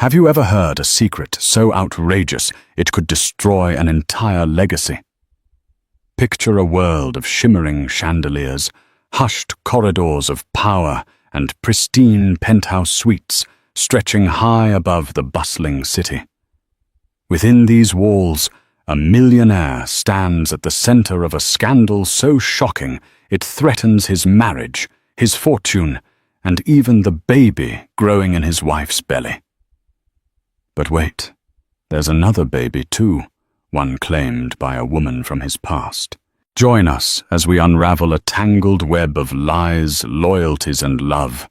Have you ever heard a secret so outrageous it could destroy an entire legacy? Picture a world of shimmering chandeliers, hushed corridors of power, and pristine penthouse suites stretching high above the bustling city. Within these walls, a millionaire stands at the center of a scandal so shocking it threatens his marriage, his fortune, and even the baby growing in his wife's belly. But wait, there's another baby too, one claimed by a woman from his past. Join us as we unravel a tangled web of lies, loyalties, and love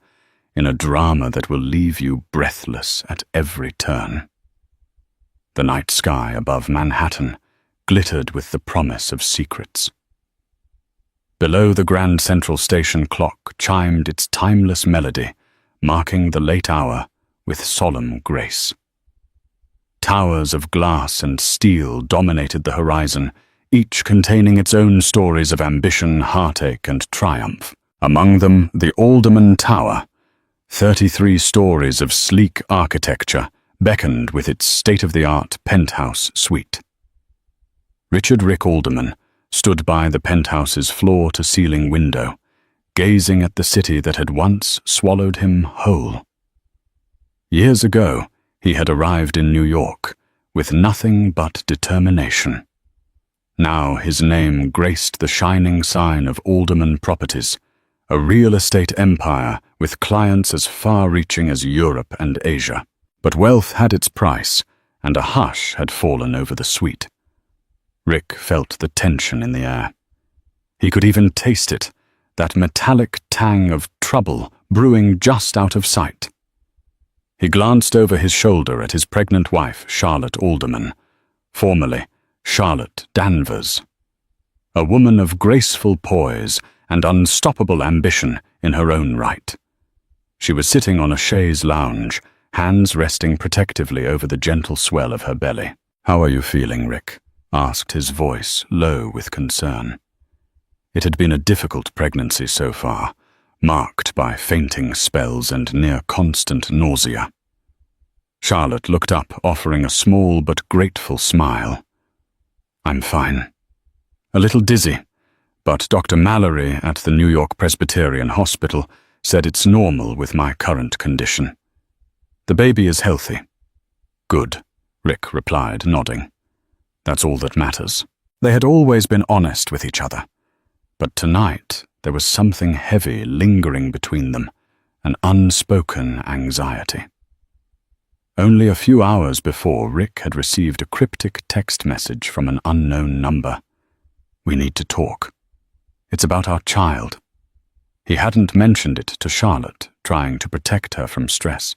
in a drama that will leave you breathless at every turn. The night sky above Manhattan glittered with the promise of secrets. Below, the Grand Central Station clock chimed its timeless melody, marking the late hour with solemn grace. Towers of glass and steel dominated the horizon, each containing its own stories of ambition, heartache, and triumph. Among them, the Alderman Tower, 33 stories of sleek architecture, beckoned with its state-of-the-art penthouse suite. Richard Rick Alderman stood by the penthouse's floor-to-ceiling window, gazing at the city that had once swallowed him whole. Years ago, he had arrived in New York with nothing but determination. Now his name graced the shining sign of Alderman Properties, a real estate empire with clients as far-reaching as Europe and Asia. But wealth had its price, and a hush had fallen over the suite. Rick felt the tension in the air. He could even taste it, that metallic tang of trouble brewing just out of sight. He glanced over his shoulder at his pregnant wife, Charlotte Alderman, formerly Charlotte Danvers. A woman of graceful poise and unstoppable ambition in her own right. She was sitting on a chaise lounge, hands resting protectively over the gentle swell of her belly. "How are you feeling, Rick?" asked his voice, low with concern. It had been a difficult pregnancy so far, marked by fainting spells and near-constant nausea. Charlotte looked up, offering a small but grateful smile. "I'm fine. A little dizzy, but Dr. Mallory at the New York Presbyterian Hospital said it's normal with my current condition. The baby is healthy." "Good," Rick replied, nodding. "That's all that matters." They had always been honest with each other, but tonight there was something heavy lingering between them, an unspoken anxiety. Only a few hours before, Rick had received a cryptic text message from an unknown number. "We need to talk. It's about our child." He hadn't mentioned it to Charlotte, trying to protect her from stress.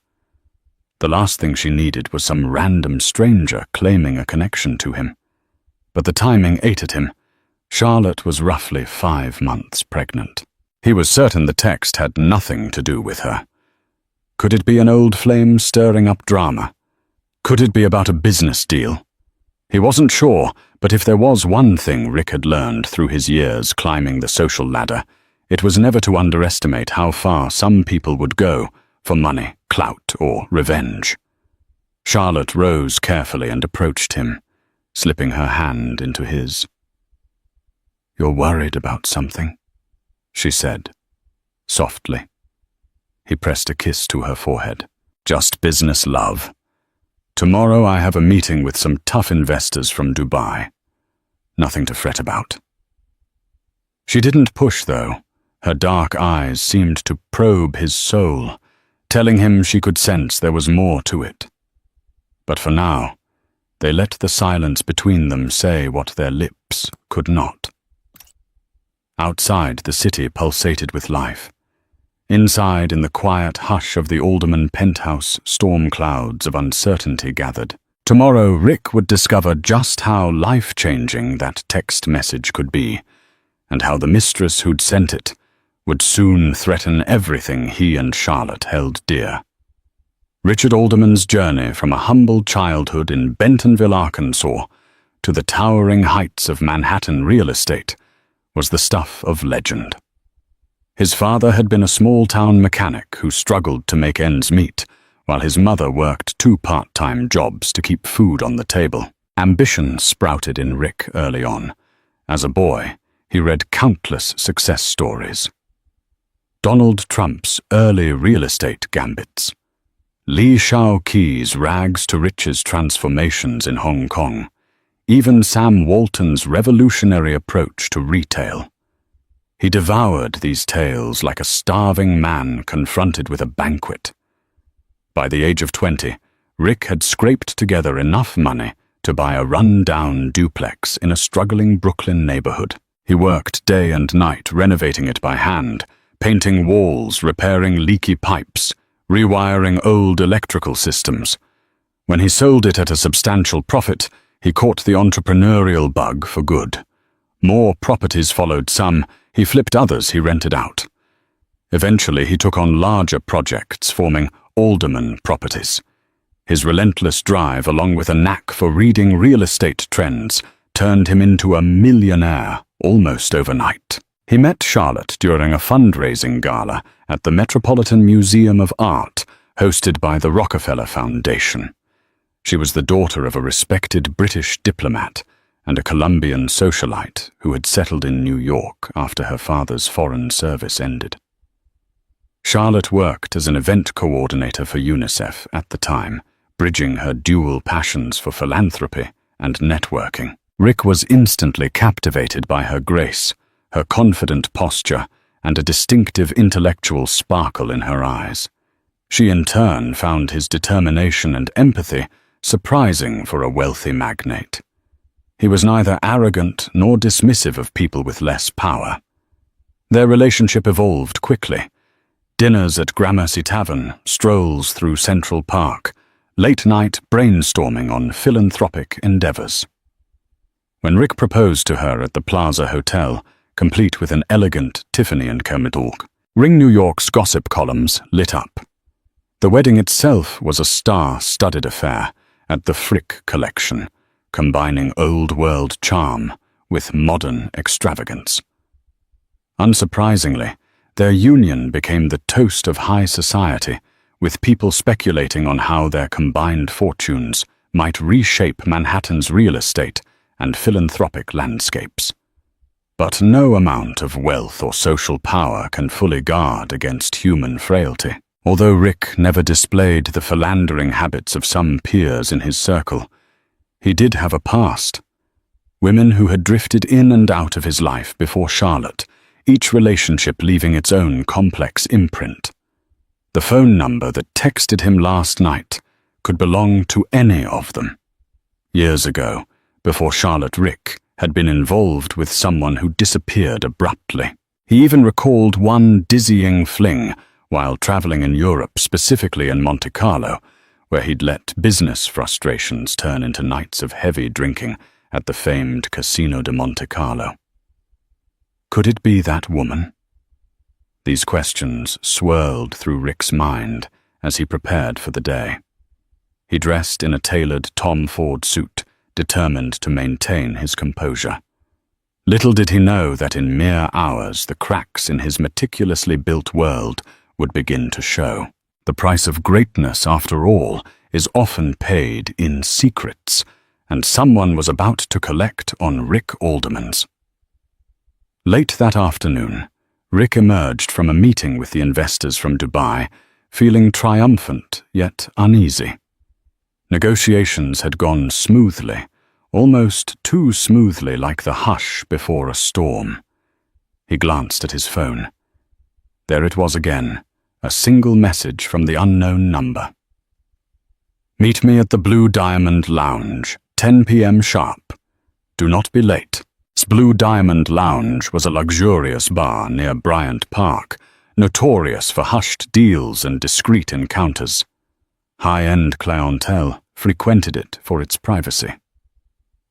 The last thing she needed was some random stranger claiming a connection to him. But the timing ate at him. Charlotte was roughly 5 months pregnant. He was certain the text had nothing to do with her. Could it be an old flame stirring up drama? Could it be about a business deal? He wasn't sure, but if there was one thing Rick had learned through his years climbing the social ladder, it was never to underestimate how far some people would go for money, clout, or revenge. Charlotte rose carefully and approached him, slipping her hand into his. "You're worried about something?" she said, softly. He pressed a kiss to her forehead. "Just business, love. Tomorrow I have a meeting with some tough investors from Dubai. Nothing to fret about." She didn't push, though. Her dark eyes seemed to probe his soul, telling him she could sense there was more to it. But for now, they let the silence between them say what their lips could not. Outside, the city pulsated with life. Inside, in the quiet hush of the Alderman penthouse, storm clouds of uncertainty gathered. Tomorrow, Rick would discover just how life-changing that text message could be, and how the mistress who'd sent it would soon threaten everything he and Charlotte held dear. Richard Alderman's journey from a humble childhood in Bentonville, Arkansas, to the towering heights of Manhattan real estate was the stuff of legend. His father had been a small-town mechanic who struggled to make ends meet, while his mother worked 2 part-time jobs to keep food on the table. Ambition sprouted in Rick early on. As a boy, he read countless success stories. Donald Trump's early real estate gambits, Li Shaoqi's rags to riches transformations in Hong Kong, even Sam Walton's revolutionary approach to retail. He devoured these tales like a starving man confronted with a banquet. By the age of 20, Rick had scraped together enough money to buy a run-down duplex in a struggling Brooklyn neighborhood. He worked day and night renovating it by hand, painting walls, repairing leaky pipes, rewiring old electrical systems. When he sold it at a substantial profit, he caught the entrepreneurial bug for good. More properties followed. Some he flipped, others he rented out. Eventually he took on larger projects, forming alderman properties. His relentless drive, along with a knack for reading real estate trends, turned him into a millionaire almost overnight. He met Charlotte during a fundraising gala at the Metropolitan Museum of Art, hosted by the Rockefeller Foundation. She was the daughter of a respected British diplomat and a Colombian socialite who had settled in New York after her father's foreign service ended. Charlotte worked as an event coordinator for UNICEF at the time, bridging her dual passions for philanthropy and networking. Rick was instantly captivated by her grace, her confident posture, and a distinctive intellectual sparkle in her eyes. She in turn found his determination and empathy surprising for a wealthy magnate. He was neither arrogant nor dismissive of people with less power. Their relationship evolved quickly. Dinners at Gramercy Tavern, strolls through Central Park, late-night brainstorming on philanthropic endeavors. When Rick proposed to her at the Plaza Hotel, complete with an elegant Tiffany & Co. medal, Ring New York's gossip columns lit up. The wedding itself was a star-studded affair at the Frick Collection, combining old-world charm with modern extravagance. Unsurprisingly, their union became the toast of high society, with people speculating on how their combined fortunes might reshape Manhattan's real estate and philanthropic landscapes. But no amount of wealth or social power can fully guard against human frailty. Although Rick never displayed the philandering habits of some peers in his circle, he did have a past. Women who had drifted in and out of his life before Charlotte, each relationship leaving its own complex imprint. The phone number that texted him last night could belong to any of them. Years ago, before Charlotte, Rick had been involved with someone who disappeared abruptly. He even recalled one dizzying fling while traveling in Europe, specifically in Monte Carlo, where he'd let business frustrations turn into nights of heavy drinking at the famed Casino de Monte Carlo. Could it be that woman? These questions swirled through Rick's mind as he prepared for the day. He dressed in a tailored Tom Ford suit, determined to maintain his composure. Little did he know that in mere hours the cracks in his meticulously built world would begin to show. The price of greatness, after all, is often paid in secrets, and someone was about to collect on Rick Aldermans. Late that afternoon, Rick emerged from a meeting with the investors from Dubai, feeling triumphant yet uneasy. Negotiations had gone smoothly, almost too smoothly, like the hush before a storm. He glanced at his phone. There it was again, a single message from the unknown number. "Meet me at the Blue Diamond Lounge, 10 p.m. sharp. Do not be late." Blue Diamond Lounge was a luxurious bar near Bryant Park, notorious for hushed deals and discreet encounters. High-end clientele frequented it for its privacy.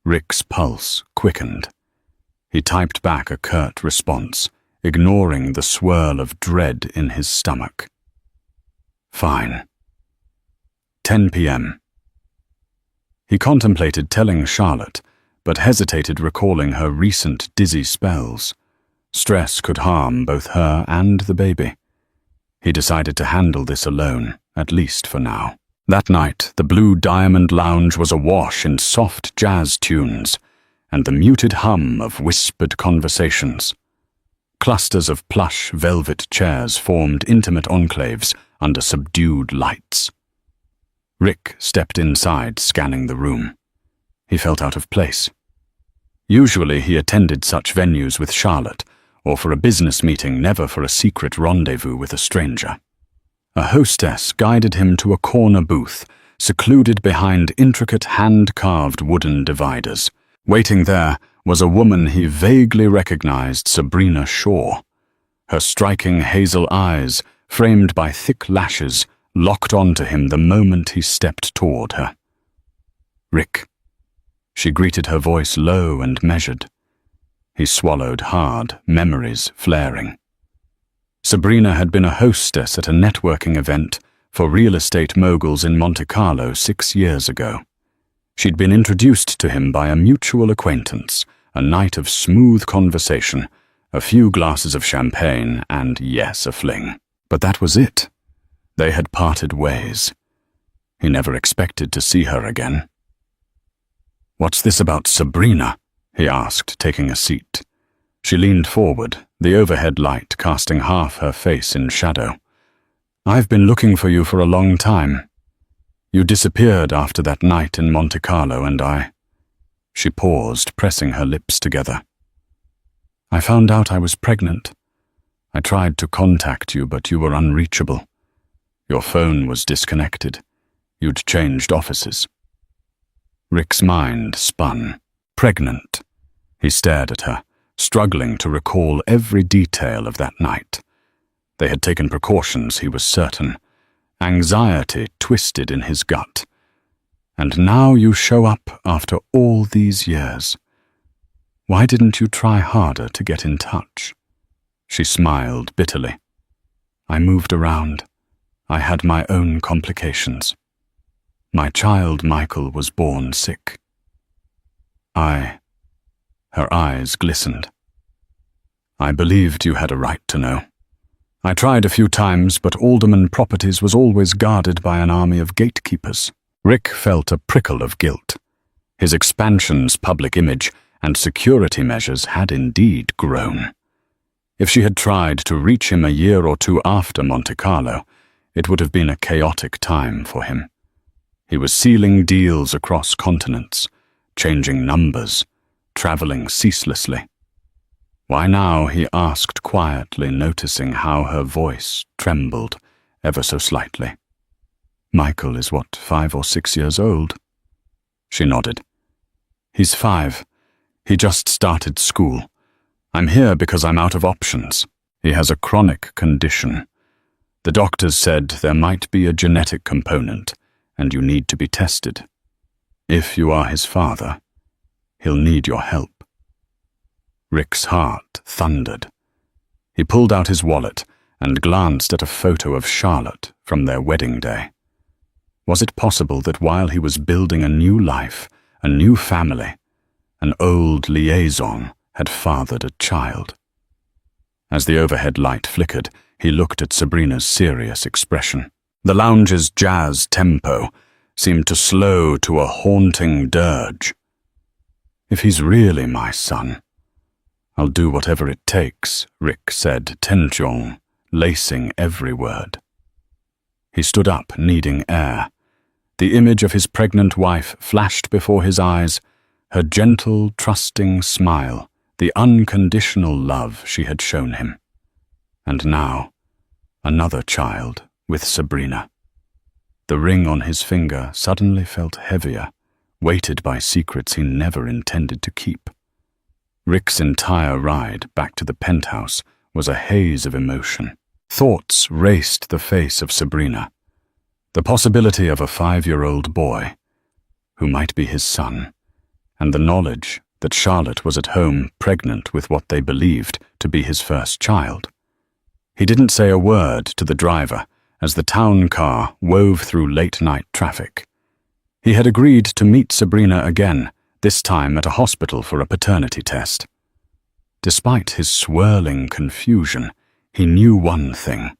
Rick's pulse quickened. He typed back a curt response, ignoring the swirl of dread in his stomach. Fine. 10 p.m. He contemplated telling Charlotte, but hesitated, recalling her recent dizzy spells. Stress could harm both her and the baby. He decided to handle this alone, at least for now. That night, the Blue Diamond Lounge was awash in soft jazz tunes and the muted hum of whispered conversations. Clusters of plush velvet chairs formed intimate enclaves under subdued lights. Rick stepped inside, scanning the room. He felt out of place. Usually he attended such venues with Charlotte, or for a business meeting, never for a secret rendezvous with a stranger. A hostess guided him to a corner booth, secluded behind intricate hand-carved wooden dividers. Waiting there was a woman he vaguely recognized, Sabrina Shaw. Her striking hazel eyes, framed by thick lashes, locked onto him the moment he stepped toward her. "Rick." She greeted, her voice low and measured. He swallowed hard, memories flaring. Sabrina had been a hostess at a networking event for real estate moguls in Monte Carlo 6 years ago. She'd been introduced to him by a mutual acquaintance, a night of smooth conversation, a few glasses of champagne, and yes, a fling. But that was it. They had parted ways. He never expected to see her again. "What's this about Sabrina?" he asked, taking a seat. She leaned forward, the overhead light casting half her face in shadow. "I've been looking for you for a long time. You disappeared after that night in Monte Carlo, and I—" She paused, pressing her lips together. "I found out I was pregnant. I tried to contact you, but you were unreachable. Your phone was disconnected. You'd changed offices." Rick's mind spun. Pregnant. He stared at her, struggling to recall every detail of that night. They had taken precautions, he was certain. Anxiety twisted in his gut. "And now you show up after all these years. Why didn't you try harder to get in touch?" She smiled bitterly. "I moved around. I had my own complications. My child Michael was born sick. Her eyes glistened. "I believed you had a right to know. I tried a few times, but Alderman Properties was always guarded by an army of gatekeepers." Rick felt a prickle of guilt. His expansion's public image and security measures had indeed grown. If she had tried to reach him a year or two after Monte Carlo, it would have been a chaotic time for him. He was sealing deals across continents, changing numbers, traveling ceaselessly. Why now, he asked quietly, noticing how her voice trembled ever so slightly. "Michael is what, 5 or 6 years old?" She nodded. "He's 5. He just started school. I'm here because I'm out of options. He has a chronic condition. The doctors said there might be a genetic component, and you need to be tested. If you are his father, he'll need your help." Rick's heart thundered. He pulled out his wallet and glanced at a photo of Charlotte from their wedding day. Was it possible that while he was building a new life, a new family, an old liaison had fathered a child? As the overhead light flickered, he looked at Sabrina's serious expression. The lounge's jazz tempo seemed to slow to a haunting dirge. "If he's really my son, I'll do whatever it takes," Rick said, tension lacing every word. He stood up, needing air. The image of his pregnant wife flashed before his eyes, her gentle, trusting smile, the unconditional love she had shown him. And now, another child with Sabrina. The ring on his finger suddenly felt heavier, weighted by secrets he never intended to keep. Rick's entire ride back to the penthouse was a haze of emotion. Thoughts raced the face of Sabrina. The possibility of a 5-year-old boy, who might be his son, and the knowledge that Charlotte was at home pregnant with what they believed to be his first child. He didn't say a word to the driver as the town car wove through late-night traffic. He had agreed to meet Sabrina again, this time at a hospital for a paternity test. Despite his swirling confusion, he knew one thing.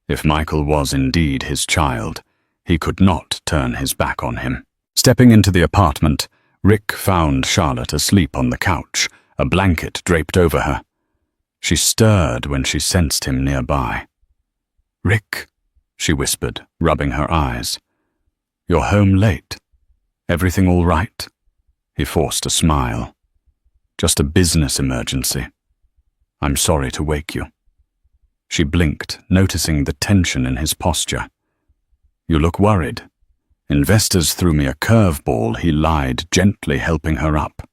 If Michael was indeed his child, he could not turn his back on him. Stepping into the apartment, Rick found Charlotte asleep on the couch, a blanket draped over her. She stirred when she sensed him nearby. "Rick," she whispered, rubbing her eyes. "You're home late. Everything all right?" He forced a smile. "Just a business emergency. I'm sorry to wake you." She blinked, noticing the tension in his posture. "You look worried." "Investors threw me a curveball," he lied, gently helping her up.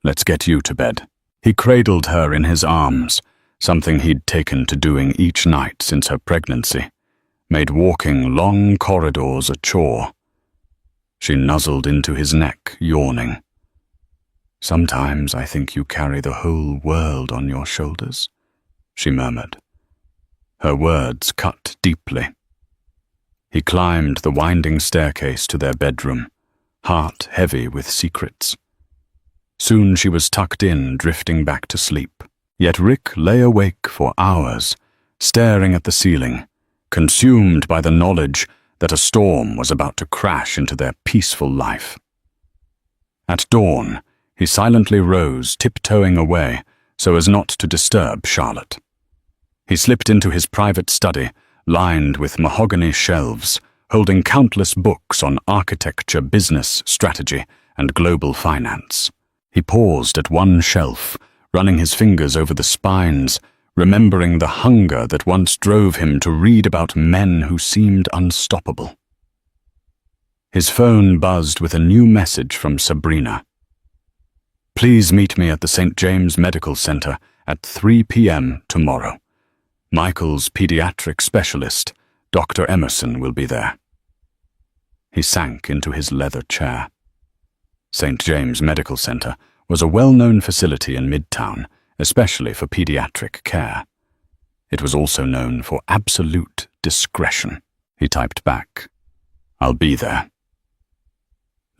"Let's get you to bed." He cradled her in his arms, something he'd taken to doing each night since her pregnancy, made walking long corridors a chore. She nuzzled into his neck, yawning. "Sometimes I think you carry the whole world on your shoulders," she murmured. Her words cut deeply. He climbed the winding staircase to their bedroom, heart heavy with secrets. Soon she was tucked in, drifting back to sleep. Yet Rick lay awake for hours, staring at the ceiling, consumed by the knowledge that a storm was about to crash into their peaceful life. At dawn, he silently rose, tiptoeing away so as not to disturb Charlotte. He slipped into his private study, lined with mahogany shelves, holding countless books on architecture, business, strategy, and global finance. He paused at one shelf, running his fingers over the spines, remembering the hunger that once drove him to read about men who seemed unstoppable. His phone buzzed with a new message from Sabrina. "Please meet me at the St. James Medical Center at 3 p.m. tomorrow. Michael's pediatric specialist, Dr. Emerson, will be there." He sank into his leather chair. St. James Medical Center was a well-known facility in Midtown, especially for pediatric care. It was also known for absolute discretion. He typed back, "I'll be there."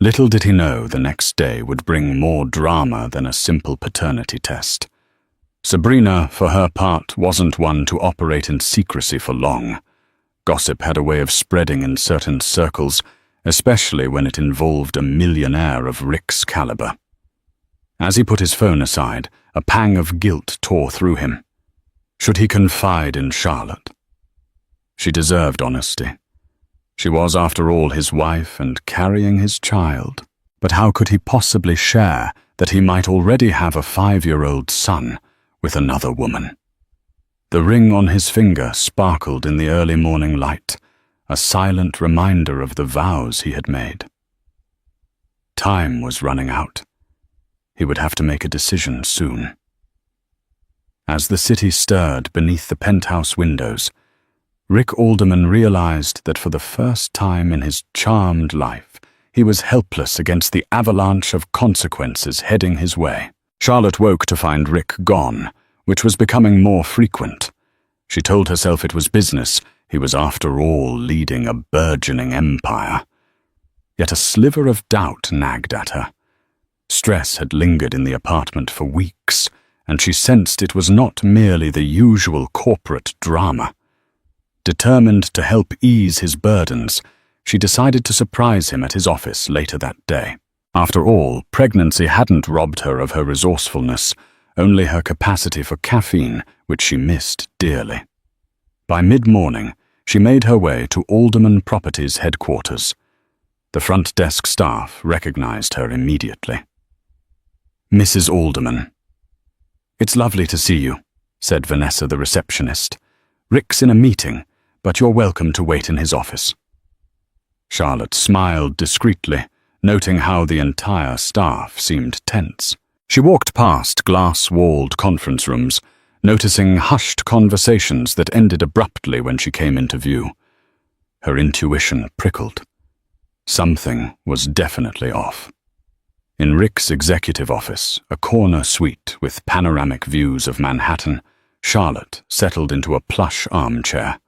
Little did he know the next day would bring more drama than a simple paternity test. Sabrina, for her part, wasn't one to operate in secrecy for long. Gossip had a way of spreading in certain circles, especially when it involved a millionaire of Rick's caliber. As he put his phone aside, a pang of guilt tore through him. Should he confide in Charlotte? She deserved honesty. She was, after all, his wife and carrying his child. But how could he possibly share that he might already have a 5-year-old son with another woman? The ring on his finger sparkled in the early morning light, a silent reminder of the vows he had made. Time was running out. He would have to make a decision soon. As the city stirred beneath the penthouse windows, Rick Alderman realized that for the first time in his charmed life, he was helpless against the avalanche of consequences heading his way. Charlotte woke to find Rick gone, which was becoming more frequent. She told herself it was business. He was, after all, leading a burgeoning empire. Yet a sliver of doubt nagged at her. Stress had lingered in the apartment for weeks, and she sensed it was not merely the usual corporate drama. Determined to help ease his burdens, she decided to surprise him at his office later that day. After all, pregnancy hadn't robbed her of her resourcefulness, only her capacity for caffeine, which she missed dearly. By mid-morning, she made her way to Alderman Properties headquarters. The front desk staff recognized her immediately. "Mrs. Alderman." "It's lovely to see you," said Vanessa, the receptionist. "Rick's in a meeting, but you're welcome to wait in his office." Charlotte smiled discreetly, noting how the entire staff seemed tense. She walked past glass-walled conference rooms, noticing hushed conversations that ended abruptly when she came into view. Her intuition prickled. Something was definitely off. In Rick's executive office, a corner suite with panoramic views of Manhattan, Charlotte settled into a plush armchair.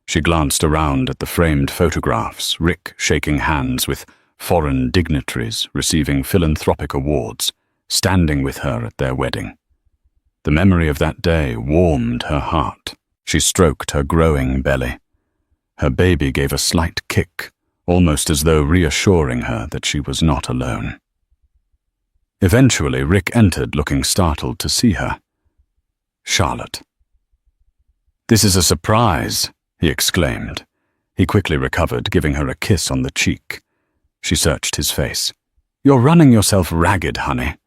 She glanced around at the framed photographs, Rick shaking hands with foreign dignitaries receiving philanthropic awards, standing with her at their wedding. The memory of that day warmed her heart. She stroked her growing belly. Her baby gave a slight kick, almost as though reassuring her that she was not alone. Eventually, Rick entered, looking startled to see her. Charlotte. "This is a surprise," he exclaimed. He quickly recovered, giving her a kiss on the cheek. She searched his face. "You're running yourself ragged, honey.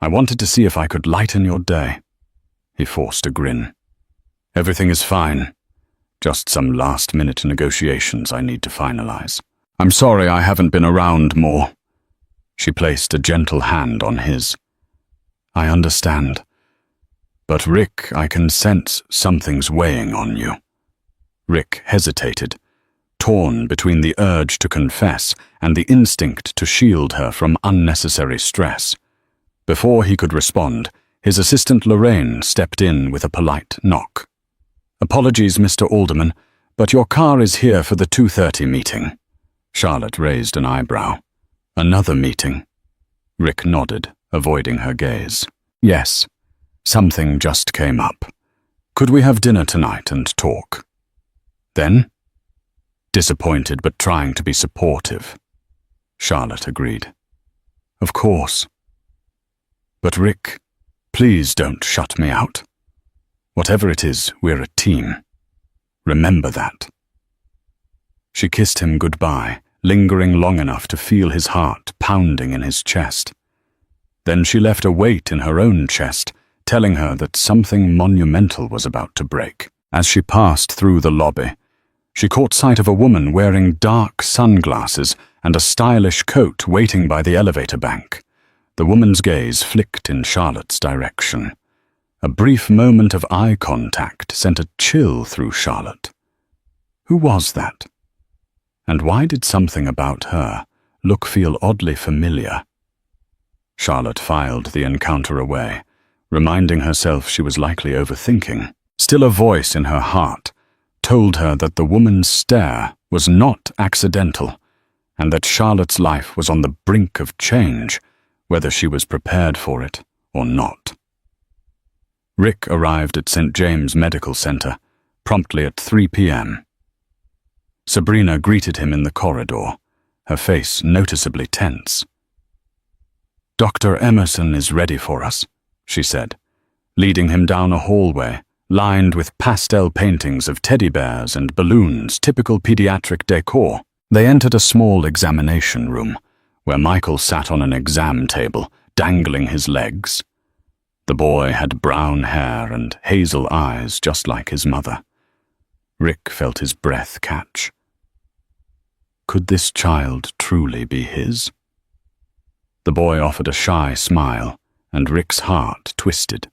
I wanted to see if I could lighten your day." He forced a grin. "Everything is fine. Just some last-minute negotiations I need to finalize. I'm sorry I haven't been around more." She placed a gentle hand on his. "I understand. But Rick, I can sense something's weighing on you." Rick hesitated, torn between the urge to confess and the instinct to shield her from unnecessary stress. Before he could respond, his assistant Lorraine stepped in with a polite knock. "Apologies, Mr. Alderman, but your car is here for the 2:30 meeting." Charlotte raised an eyebrow. "Another meeting?" Rick nodded, avoiding her gaze. "Yes, something just came up. Could we have dinner tonight and talk?" "Then?" Disappointed but trying to be supportive. Charlotte agreed. "Of course. But Rick, please don't shut me out. Whatever it is, we're a team. Remember that." She kissed him goodbye, lingering long enough to feel his heart pounding in his chest. Then she left a weight in her own chest, telling her that something monumental was about to break. As she passed through the lobby, she caught sight of a woman wearing dark sunglasses and a stylish coat waiting by the elevator bank. The woman's gaze flicked in Charlotte's direction. A brief moment of eye contact sent a chill through Charlotte. Who was that? And why did something about her feel oddly familiar? Charlotte filed the encounter away, reminding herself she was likely overthinking. Still, a voice in her heart told her that the woman's stare was not accidental, and that Charlotte's life was on the brink of change, whether she was prepared for it or not. Rick arrived at St. James Medical Center promptly at 3 p.m. Sabrina greeted him in the corridor, her face noticeably tense. "Dr. Emerson is ready for us," she said, leading him down a hallway lined with pastel paintings of teddy bears and balloons, typical pediatric decor. They entered a small examination room, where Michael sat on an exam table, dangling his legs. The boy had brown hair and hazel eyes just like his mother. Rick felt his breath catch. Could this child truly be his? The boy offered a shy smile, and Rick's heart twisted.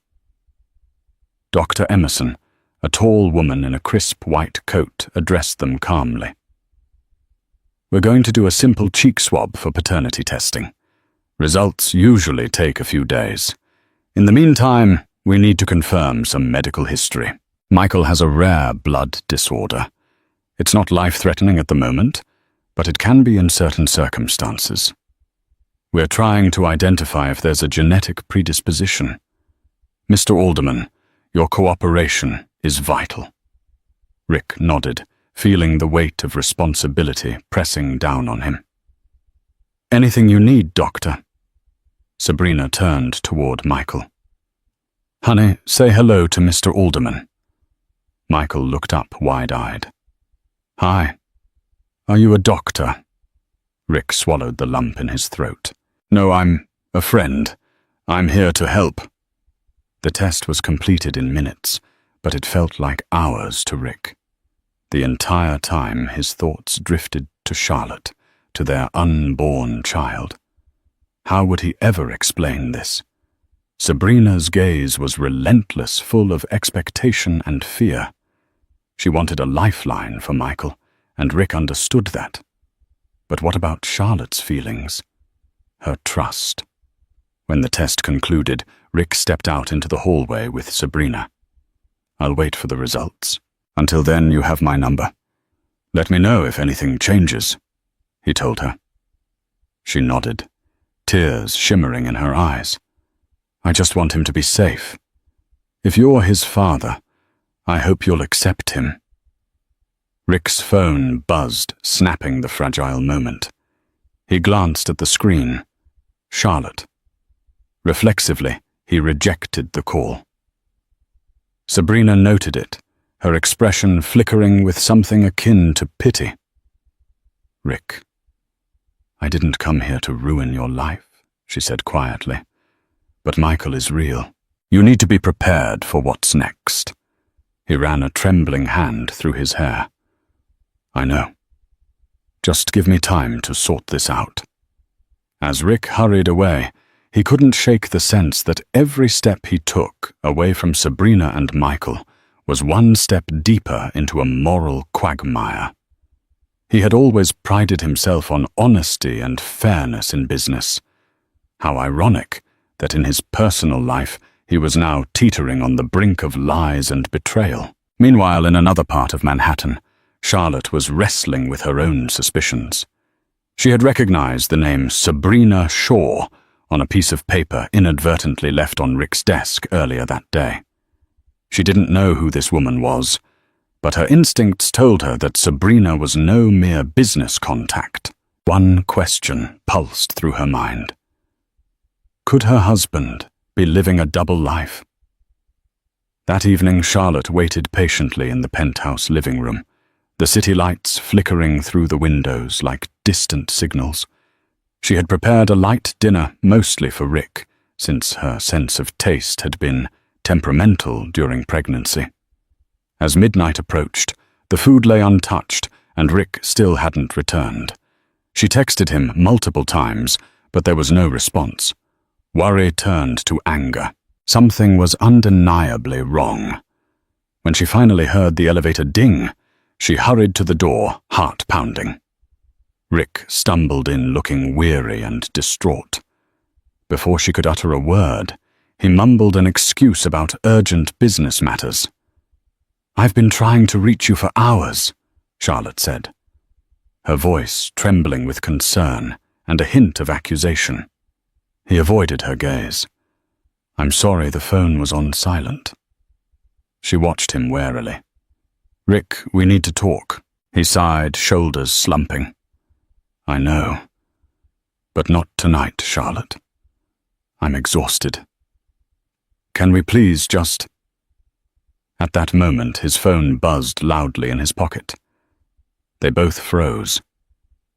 Dr. Emerson, a tall woman in a crisp white coat, addressed them calmly. "We're going to do a simple cheek swab for paternity testing. Results usually take a few days. In the meantime, we need to confirm some medical history. Michael has a rare blood disorder. It's not life-threatening at the moment, but it can be in certain circumstances. We're trying to identify if there's a genetic predisposition. Mr. Alderman, your cooperation is vital." Rick nodded, feeling the weight of responsibility pressing down on him. "Anything you need, Doctor?" Sabrina turned toward Michael. "Honey, say hello to Mr. Alderman." Michael looked up wide-eyed. "Hi. Are you a doctor?" Rick swallowed the lump in his throat. "No, I'm a friend. I'm here to help." The test was completed in minutes, but it felt like hours to Rick. The entire time his thoughts drifted to Charlotte, to their unborn child. How would he ever explain this? Sabrina's gaze was relentless, full of expectation and fear. She wanted a lifeline for Michael, and Rick understood that. But what about Charlotte's feelings? Her trust. When the test concluded, Rick stepped out into the hallway with Sabrina. "I'll wait for the results. Until then, you have my number. Let me know if anything changes," he told her. She nodded, tears shimmering in her eyes. "I just want him to be safe. If you're his father, I hope you'll accept him. Rick's phone buzzed, snapping the fragile moment. He glanced at the screen. Charlotte. Reflexively, he rejected the call. Sabrina noted it, her expression flickering with something akin to pity. Rick, I didn't come here to ruin your life, she said quietly. But Michael is real. You need to be prepared for what's next. He ran a trembling hand through his hair. I know. Just give me time to sort this out. As Rick hurried away, he couldn't shake the sense that every step he took away from Sabrina and Michael was one step deeper into a moral quagmire. He had always prided himself on honesty and fairness in business. How ironic that in his personal life he was now teetering on the brink of lies and betrayal. Meanwhile, in another part of Manhattan, Charlotte was wrestling with her own suspicions. She had recognized the name Sabrina Shaw on a piece of paper inadvertently left on Rick's desk earlier that day. She didn't know who this woman was, but her instincts told her that Sabrina was no mere business contact. One question pulsed through her mind. Could her husband be living a double life? That evening, Charlotte waited patiently in the penthouse living room, the city lights flickering through the windows like distant signals. She had prepared a light dinner mostly for Rick, since her sense of taste had been temperamental during pregnancy. As midnight approached, the food lay untouched, and Rick still hadn't returned. She texted him multiple times, but there was no response. Worry turned to anger. Something was undeniably wrong. When she finally heard the elevator ding, she hurried to the door, heart pounding. Rick stumbled in looking weary and distraught. Before she could utter a word, he mumbled an excuse about urgent business matters. I've been trying to reach you for hours, Charlotte said, her voice trembling with concern and a hint of accusation. He avoided her gaze. I'm sorry the phone was on silent. She watched him warily. Rick, we need to talk. He sighed, shoulders slumping. I know. But not tonight, Charlotte. I'm exhausted. Can we please just... At that moment, his phone buzzed loudly in his pocket. They both froze.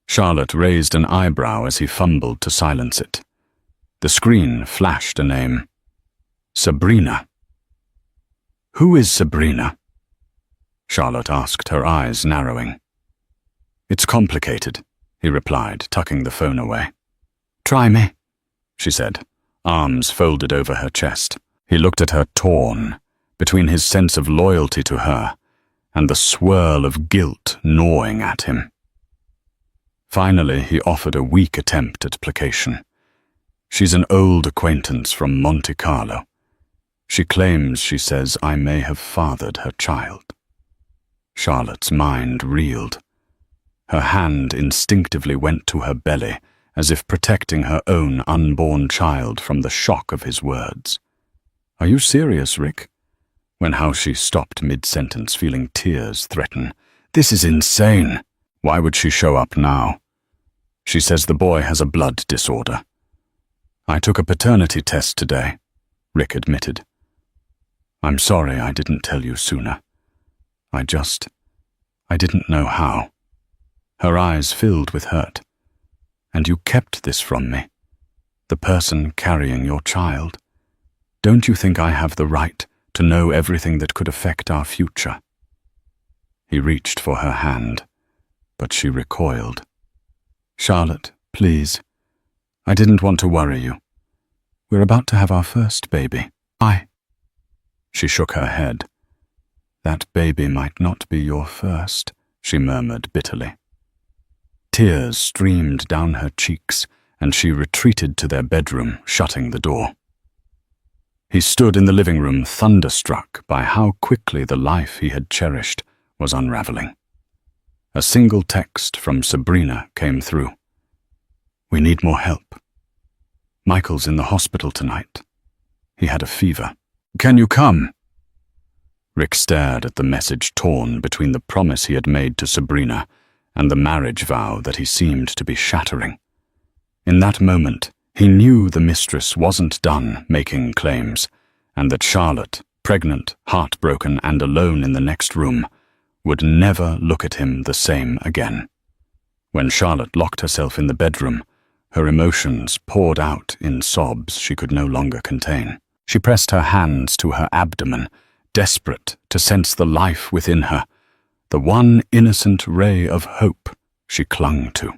Charlotte raised an eyebrow as he fumbled to silence it. The screen flashed a name. Sabrina. Who is Sabrina? Charlotte asked, her eyes narrowing. It's complicated, he replied, tucking the phone away. Try me, she said, arms folded over her chest. He looked at her torn, between his sense of loyalty to her and the swirl of guilt gnawing at him. Finally, he offered a weak attempt at placation. She's an old acquaintance from Monte Carlo. She claims, she says, I may have fathered her child. Charlotte's mind reeled. Her hand instinctively went to her belly, as if protecting her own unborn child from the shock of his words. Are you serious, Rick? When how she stopped mid-sentence, feeling tears threaten. This is insane. Why would she show up now? She says the boy has a blood disorder. I took a paternity test today, Rick admitted. I'm sorry I didn't tell you sooner. I didn't know how. Her eyes filled with hurt. And you kept this from me, the person carrying your child. Don't you think I have the right to know everything that could affect our future? He reached for her hand, but she recoiled. Charlotte, please. I didn't want to worry you. We're about to have our first baby. She shook her head. That baby might not be your first, she murmured bitterly. Tears streamed down her cheeks, and she retreated to their bedroom, shutting the door. He stood in the living room, thunderstruck by how quickly the life he had cherished was unraveling. A single text from Sabrina came through. We need more help. Michael's in the hospital tonight. He had a fever. Can you come? Rick stared at the message torn between the promise he had made to Sabrina and the marriage vow that he seemed to be shattering. In that moment, he knew the Mistress wasn't done making claims, and that Charlotte, pregnant, heartbroken, and alone in the next room, would never look at him the same again. When Charlotte locked herself in the bedroom, her emotions poured out in sobs she could no longer contain. She pressed her hands to her abdomen, desperate to sense the life within her, the one innocent ray of hope she clung to.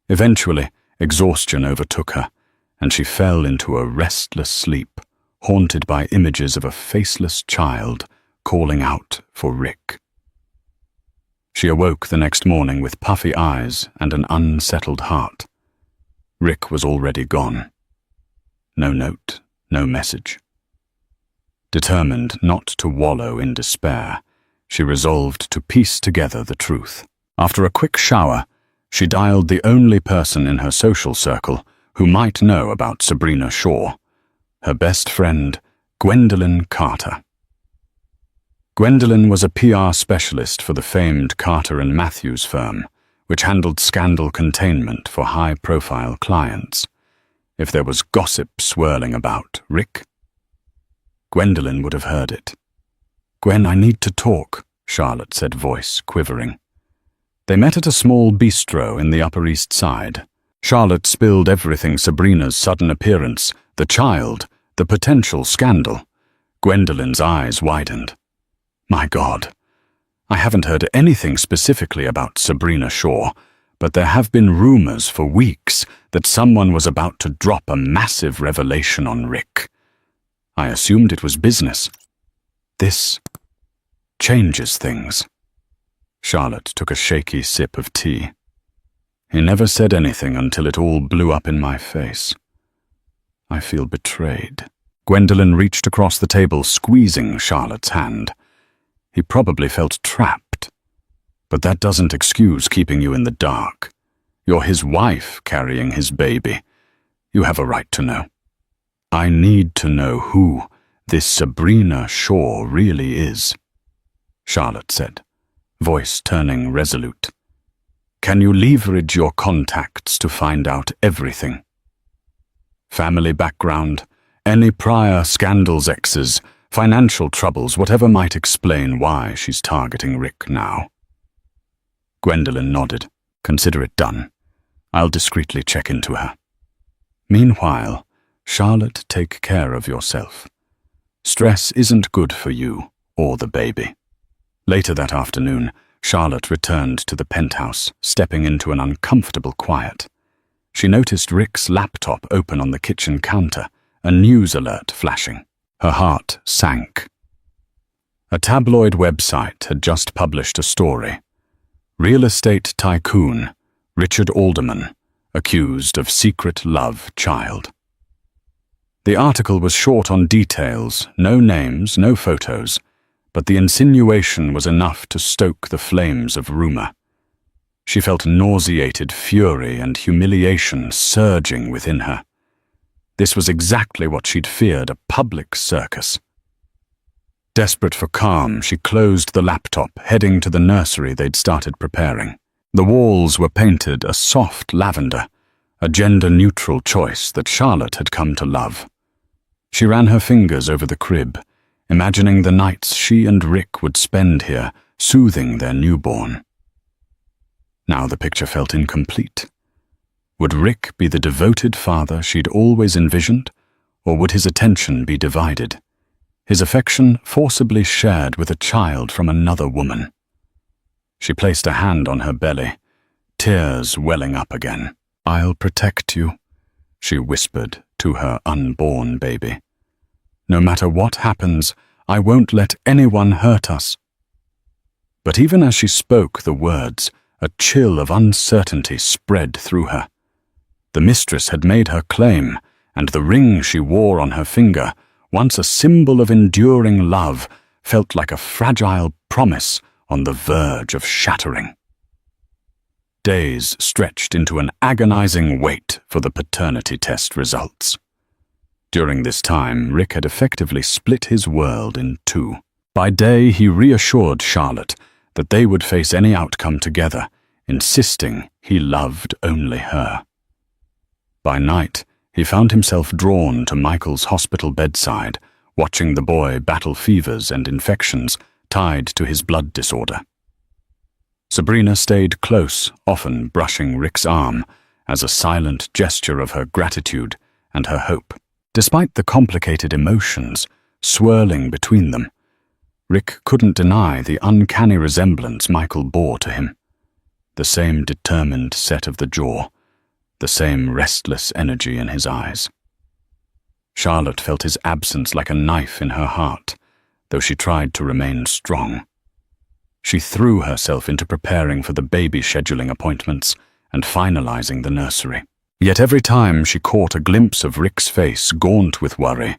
Eventually, exhaustion overtook her, and she fell into a restless sleep, haunted by images of a faceless child calling out for Rick. She awoke the next morning with puffy eyes and an unsettled heart. Rick was already gone. No note, no message. Determined not to wallow in despair, she resolved to piece together the truth. After a quick shower, she dialed the only person in her social circle who might know about Sabrina Shaw, her best friend, Gwendolyn Carter. Gwendolyn was a PR specialist for the famed Carter and Matthews firm, which handled scandal containment for high-profile clients. If there was gossip swirling about Rick, Gwendolyn would have heard it. "Gwen, I need to talk," Charlotte said, voice quivering. They met at a small bistro in the Upper East Side. Charlotte spilled everything: Sabrina's sudden appearance, the child, the potential scandal. Gwendolyn's eyes widened. "My God, I haven't heard anything specifically about Sabrina Shaw, but there have been rumors for weeks that someone was about to drop a massive revelation on Rick. I assumed it was business. This changes things." Charlotte took a shaky sip of tea. "He never said anything until it all blew up in my face. I feel betrayed." Gwendolyn reached across the table, squeezing Charlotte's hand. "He probably felt trapped. But that doesn't excuse keeping you in the dark. You're his wife carrying his baby. You have a right to know." "I need to know who this Sabrina Shaw really is," Charlotte said, voice turning resolute. "Can you leverage your contacts to find out everything? Family background, any prior scandals, exes, financial troubles, whatever might explain why she's targeting Rick now." Gwendolyn nodded. "Consider it done. I'll discreetly check into her. Meanwhile, Charlotte, take care of yourself. Stress isn't good for you or the baby." Later that afternoon, Charlotte returned to the penthouse, stepping into an uncomfortable quiet. She noticed Rick's laptop open on the kitchen counter, a news alert flashing. Her heart sank. A tabloid website had just published a story. Real estate tycoon Richard Alderman, accused of secret love child. The article was short on details, no names, no photos, but the insinuation was enough to stoke the flames of rumor. She felt nauseated fury and humiliation surging within her. This was exactly what she'd feared: a public circus. Desperate for calm, she closed the laptop, heading to the nursery they'd started preparing. The walls were painted a soft lavender, a gender-neutral choice that Charlotte had come to love. She ran her fingers over the crib, imagining the nights she and Rick would spend here, soothing their newborn. Now the picture felt incomplete. Would Rick be the devoted father she'd always envisioned, or would his attention be divided, his affection forcibly shared with a child from another woman? She placed a hand on her belly, tears welling up again. "I'll protect you," she whispered to her unborn baby. "No matter what happens, I won't let anyone hurt us." But even as she spoke the words, a chill of uncertainty spread through her. The Mistress had made her claim, and the ring she wore on her finger, once a symbol of enduring love, felt like a fragile promise on the verge of shattering. Days stretched into an agonizing wait for the paternity test results. During this time, Rick had effectively split his world in two. By day, he reassured Charlotte that they would face any outcome together, insisting he loved only her. By night, he found himself drawn to Michael's hospital bedside, watching the boy battle fevers and infections tied to his blood disorder. Sabrina stayed close, often brushing Rick's arm, as a silent gesture of her gratitude and her hope. Despite the complicated emotions swirling between them, Rick couldn't deny the uncanny resemblance Michael bore to him. The same determined set of the jaw, the same restless energy in his eyes. Charlotte felt his absence like a knife in her heart, though she tried to remain strong. She threw herself into preparing for the baby scheduling appointments and finalizing the nursery. Yet every time she caught a glimpse of Rick's face gaunt with worry,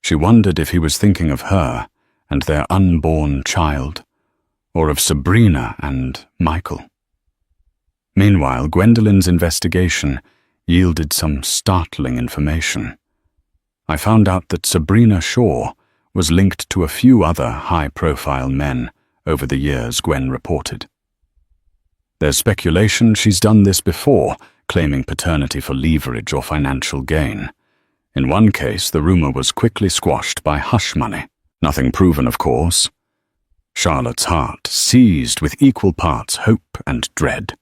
she wondered if he was thinking of her and their unborn child, or of Sabrina and Michael. Meanwhile, Gwendolyn's investigation yielded some startling information. I found out that Sabrina Shaw was linked to a few other high-profile men over the years, Gwen reported. There's speculation she's done this before, claiming paternity for leverage or financial gain. In one case, the rumor was quickly squashed by hush money. Nothing proven, of course. Charlotte's heart seized with equal parts hope and dread.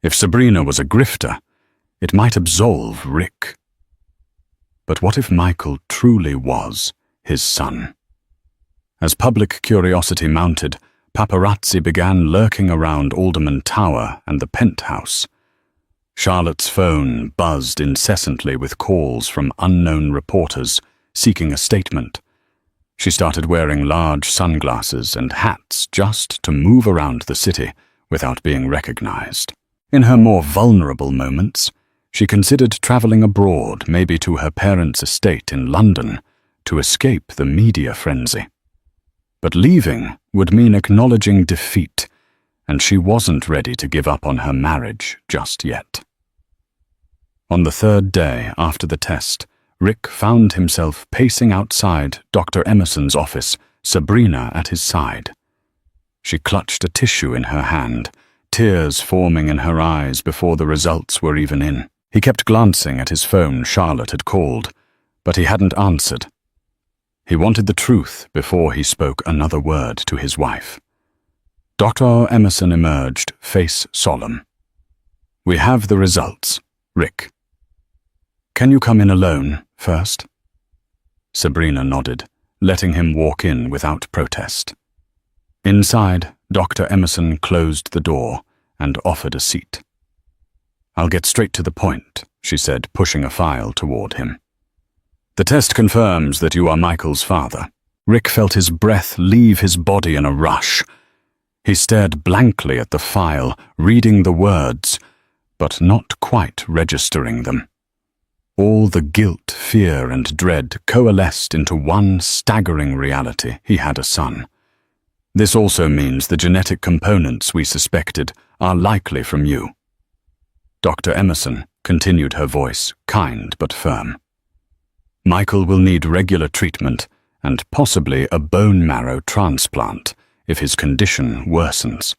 If Sabrina was a grifter, it might absolve Rick. But what if Michael truly was his son? As public curiosity mounted, paparazzi began lurking around Alderman Tower and the penthouse. Charlotte's phone buzzed incessantly with calls from unknown reporters seeking a statement. She started wearing large sunglasses and hats just to move around the city without being recognized. In her more vulnerable moments, she considered traveling abroad, maybe to her parents' estate in London, to escape the media frenzy. But leaving would mean acknowledging defeat, and she wasn't ready to give up on her marriage just yet. On the third day after the test, Rick found himself pacing outside Dr. Emerson's office, Sabrina at his side. She clutched a tissue in her hand, tears forming in her eyes before the results were even in. He kept glancing at his phone Charlotte had called, but he hadn't answered. He wanted the truth before he spoke another word to his wife. Dr. Emerson emerged, face solemn. "We have the results, Rick. Can you come in alone first?" Sabrina nodded, letting him walk in without protest. Inside, Dr. Emerson closed the door and offered a seat. "I'll get straight to the point," she said, pushing a file toward him. "The test confirms that you are Michael's father." Rick felt his breath leave his body in a rush. He stared blankly at the file, reading the words, but not quite registering them. All the guilt, fear, and dread coalesced into one staggering reality: he had a son. "This also means the genetic components we suspected are likely from you." Dr. Emerson continued, her voice kind but firm. "Michael will need regular treatment and possibly a bone marrow transplant if his condition worsens.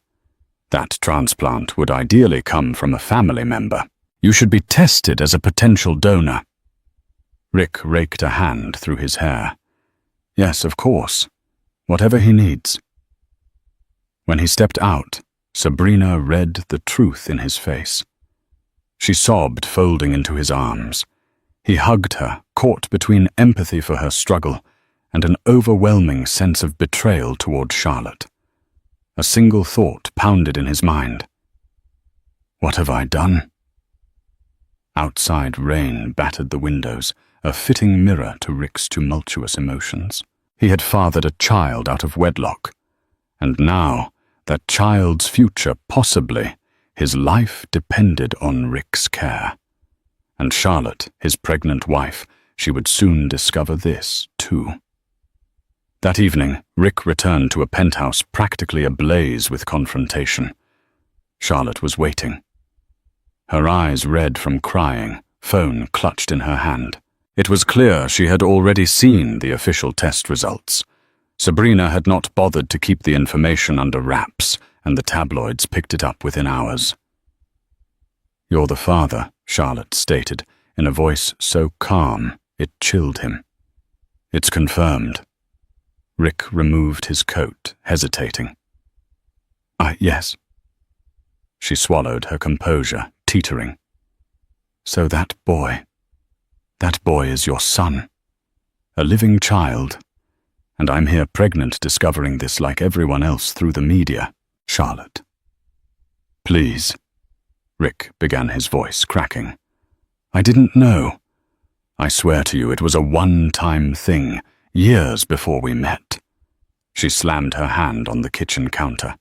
That transplant would ideally come from a family member. You should be tested as a potential donor." Rick raked a hand through his hair. "Yes, of course. Whatever he needs." When he stepped out, Sabrina read the truth in his face. She sobbed, folding into his arms. He hugged her, caught between empathy for her struggle and an overwhelming sense of betrayal toward Charlotte. A single thought pounded in his mind. What have I done? Outside rain battered the windows, a fitting mirror to Rick's tumultuous emotions. He had fathered a child out of wedlock, and now that child's future, possibly his life, depended on Rick's care. And Charlotte, his pregnant wife, she would soon discover this, too. That evening, Rick returned to a penthouse practically ablaze with confrontation. Charlotte was waiting. Her eyes red from crying, phone clutched in her hand. It was clear she had already seen the official test results. Sabrina had not bothered to keep the information under wraps, and the tabloids picked it up within hours. "You're the father," Charlotte stated, in a voice so calm it chilled him. "It's confirmed." Rick removed his coat, hesitating. Yes." She swallowed her composure, teetering. "So that boy is your son. A living child. And I'm here pregnant discovering this like everyone else through the media, Charlotte." "Please," Rick began, his voice cracking. "I didn't know. I swear to you it was a one-time thing, years before we met." She slammed her hand on the kitchen counter.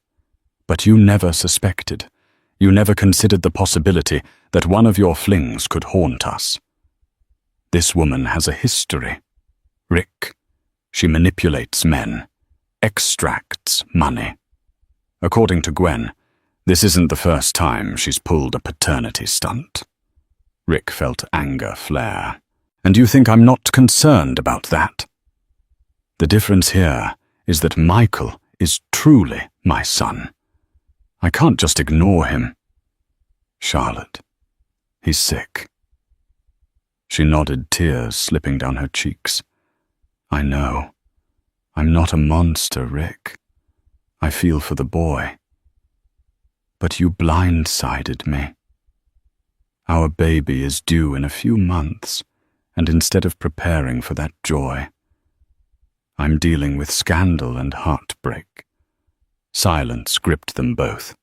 "But you never suspected. You never considered the possibility that one of your flings could haunt us. This woman has a history. Rick, she manipulates men, extracts money. According to Gwen, this isn't the first time she's pulled a paternity stunt." Rick felt anger flare. "And you think I'm not concerned about that? The difference here is that Michael is truly my son. I can't just ignore him. Charlotte, he's sick." She nodded, tears slipping down her cheeks. "I know. I'm not a monster, Rick. I feel for the boy. But you blindsided me. Our baby is due in a few months, and instead of preparing for that joy, I'm dealing with scandal and heartbreak." Silence gripped them both.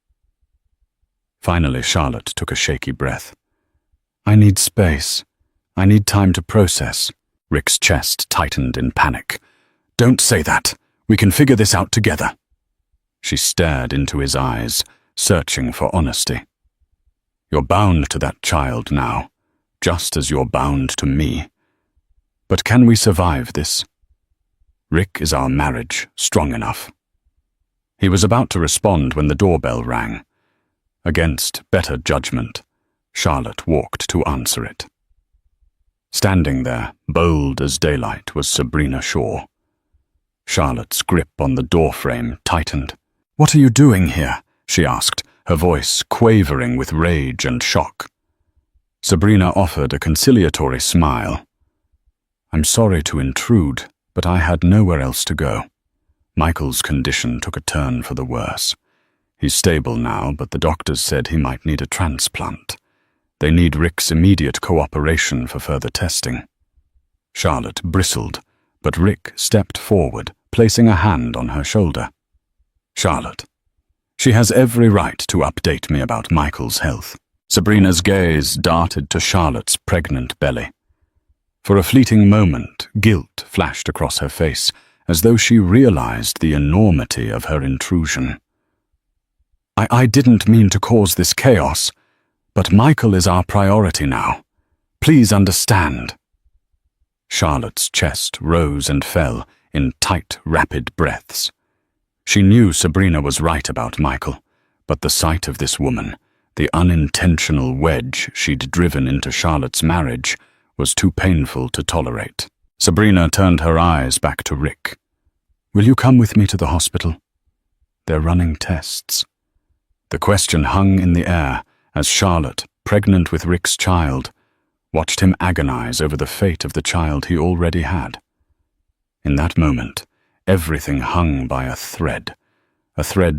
Finally, Charlotte took a shaky breath. "I need space. I need time to process." Rick's chest tightened in panic. "Don't say that. We can figure this out together." She stared into his eyes, searching for honesty. "You're bound to that child now, just as you're bound to me. But can we survive this? Rick, is our marriage strong enough?" He was about to respond when the doorbell rang. Against better judgment, Charlotte walked to answer it. Standing there, bold as daylight, was Sabrina Shaw. Charlotte's grip on the doorframe tightened. "What are you doing here?" she asked, her voice quavering with rage and shock. Sabrina offered a conciliatory smile. "I'm sorry to intrude, but I had nowhere else to go. Michael's condition took a turn for the worse. He's stable now, but the doctors said he might need a transplant. They need Rick's immediate cooperation for further testing." Charlotte bristled, but Rick stepped forward, placing a hand on her shoulder. "Charlotte, she has every right to update me about Michael's health." Sabrina's gaze darted to Charlotte's pregnant belly. For a fleeting moment, guilt flashed across her face, as though she realized the enormity of her intrusion. I didn't mean to cause this chaos, but Michael is our priority now. Please understand." Charlotte's chest rose and fell in tight, rapid breaths. She knew Sabrina was right about Michael, but the sight of this woman, the unintentional wedge she'd driven into Charlotte's marriage, was too painful to tolerate. Sabrina turned her eyes back to Rick. "Will you come with me to the hospital? They're running tests." The question hung in the air as Charlotte, pregnant with Rick's child, watched him agonize over the fate of the child he already had. In that moment, everything hung by a thread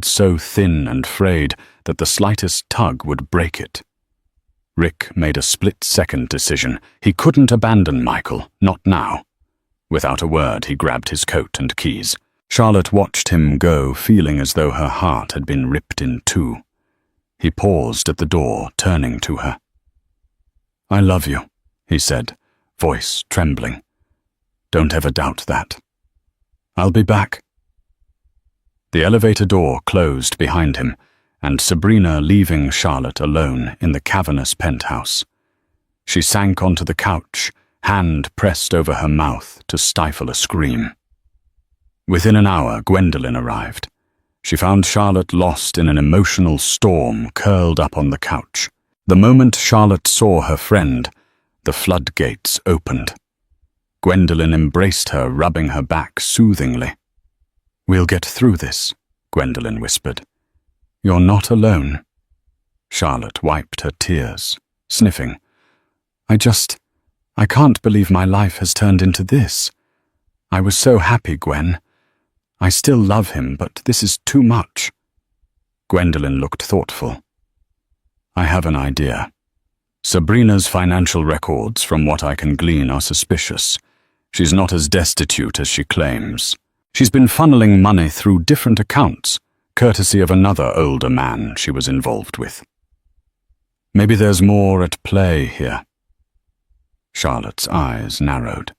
so thin and frayed that the slightest tug would break it. Rick made a split-second decision. He couldn't abandon Michael, not now. Without a word, he grabbed his coat and keys. Charlotte watched him go, feeling as though her heart had been ripped in two. He paused at the door, turning to her. "I love you," he said, voice trembling. "Don't ever doubt that. I'll be back." The elevator door closed behind him, and Sabrina leaving Charlotte alone in the cavernous penthouse. She sank onto the couch, hand pressed over her mouth to stifle a scream. Within an hour, Gwendolyn arrived. She found Charlotte lost in an emotional storm, curled up on the couch. The moment Charlotte saw her friend, the floodgates opened. Gwendolyn embraced her, rubbing her back soothingly. "We'll get through this," Gwendolen whispered. "You're not alone." Charlotte wiped her tears, sniffing. I can't believe my life has turned into this. I was so happy, Gwen. I still love him, but this is too much." Gwendolen looked thoughtful. "I have an idea. Sabrina's financial records, from what I can glean, are suspicious. She's not as destitute as she claims. She's been funneling money through different accounts, courtesy of another older man she was involved with. Maybe there's more at play here." Charlotte's eyes narrowed.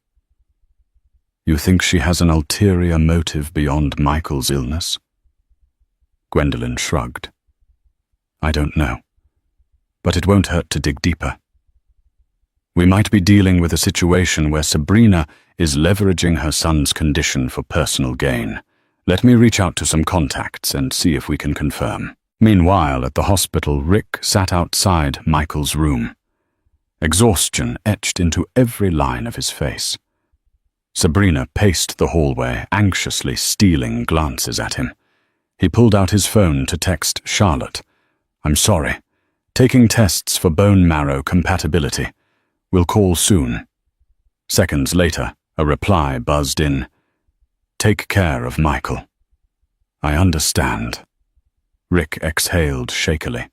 "You think she has an ulterior motive beyond Michael's illness?" Gwendolen shrugged. "I don't know, but it won't hurt to dig deeper. We might be dealing with a situation where Sabrina is leveraging her son's condition for personal gain. Let me reach out to some contacts and see if we can confirm." Meanwhile, at the hospital, Rick sat outside Michael's room. Exhaustion etched into every line of his face. Sabrina paced the hallway, anxiously stealing glances at him. He pulled out his phone to text Charlotte. "I'm sorry. Taking tests for bone marrow compatibility. We'll call soon." Seconds later, a reply buzzed in. "Take care of Michael." "I understand." Rick exhaled shakily,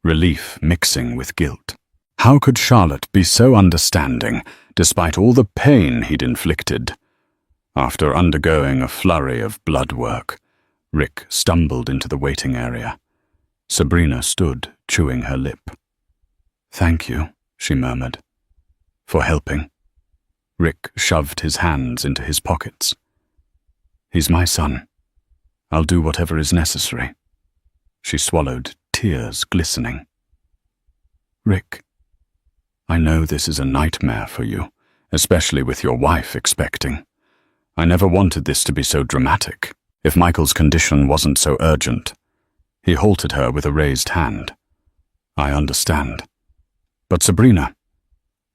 relief mixing with guilt. How could Charlotte be so understanding, despite all the pain he'd inflicted? After undergoing a flurry of blood work, Rick stumbled into the waiting area. Sabrina stood, chewing her lip. "Thank you," she murmured. "For helping." Rick shoved his hands into his pockets. "He's my son. I'll do whatever is necessary." She swallowed, tears glistening. "Rick, I know this is a nightmare for you, especially with your wife expecting. I never wanted this to be so dramatic. If Michael's condition wasn't so urgent." He halted her with a raised hand. "I understand. But Sabrina,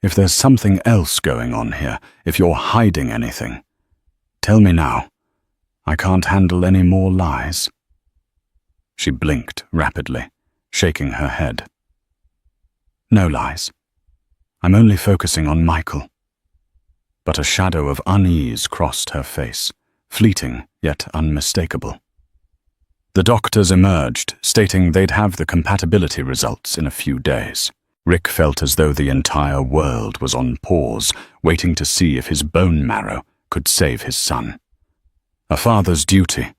if there's something else going on here, if you're hiding anything, tell me now. I can't handle any more lies." She blinked rapidly, shaking her head. "No lies. I'm only focusing on Michael." But a shadow of unease crossed her face, fleeting yet unmistakable. The doctors emerged, stating they'd have the compatibility results in a few days. Rick felt as though the entire world was on pause, waiting to see if his bone marrow could save his son. A father's duty,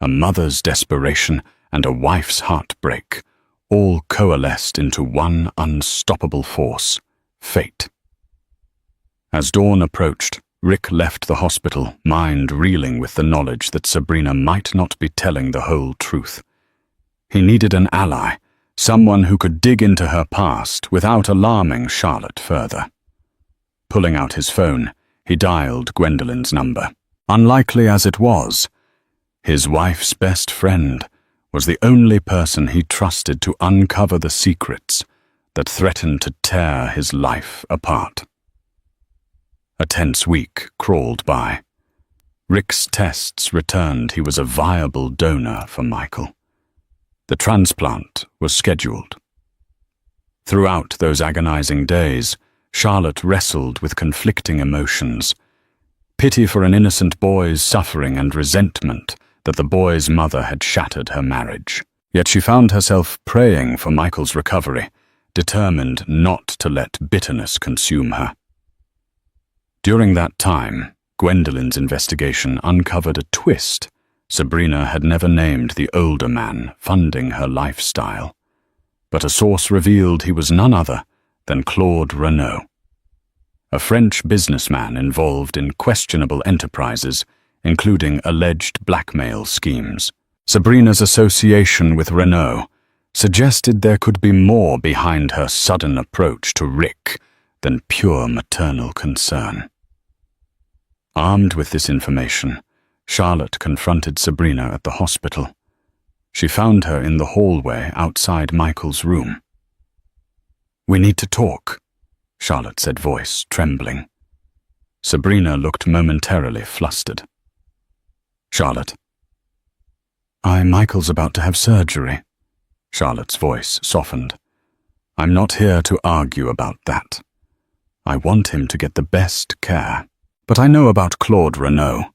a mother's desperation, and a wife's heartbreak, all coalesced into one unstoppable force, fate. As dawn approached, Rick left the hospital, mind reeling with the knowledge that Sabrina might not be telling the whole truth. He needed an ally, someone who could dig into her past without alarming Charlotte further. Pulling out his phone, he dialed Gwendolen's number. Unlikely as it was, his wife's best friend was the only person he trusted to uncover the secrets that threatened to tear his life apart. A tense week crawled by. Rick's tests returned he was a viable donor for Michael. The transplant was scheduled. Throughout those agonizing days, Charlotte wrestled with conflicting emotions. Pity for an innocent boy's suffering and resentment that the boy's mother had shattered her marriage. Yet she found herself praying for Michael's recovery, determined not to let bitterness consume her. During that time, Gwendolen's investigation uncovered a twist. Sabrina had never named the older man funding her lifestyle, but a source revealed he was none other than Claude Renault, a French businessman involved in questionable enterprises, including alleged blackmail schemes. Sabrina's association with Renault suggested there could be more behind her sudden approach to Rick than pure maternal concern. Armed with this information, Charlotte confronted Sabrina at the hospital. She found her in the hallway outside Michael's room. "We need to talk," Charlotte said, voice trembling. Sabrina looked momentarily flustered. "Charlotte, Michael's about to have surgery." Charlotte's voice softened. "I'm not here to argue about that. I want him to get the best care. But I know about Claude Renault.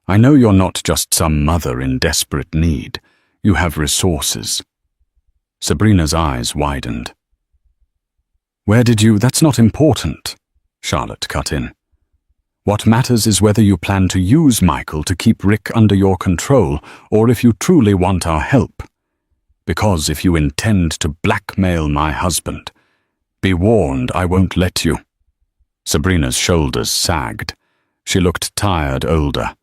I know you're not just some mother in desperate need. You have resources." Sabrina's eyes widened. "That's not important," Charlotte cut in. "What matters is whether you plan to use Michael to keep Rick under your control, or if you truly want our help. Because if you intend to blackmail my husband, be warned, I won't let you." Sabrina's shoulders sagged. She looked tired older.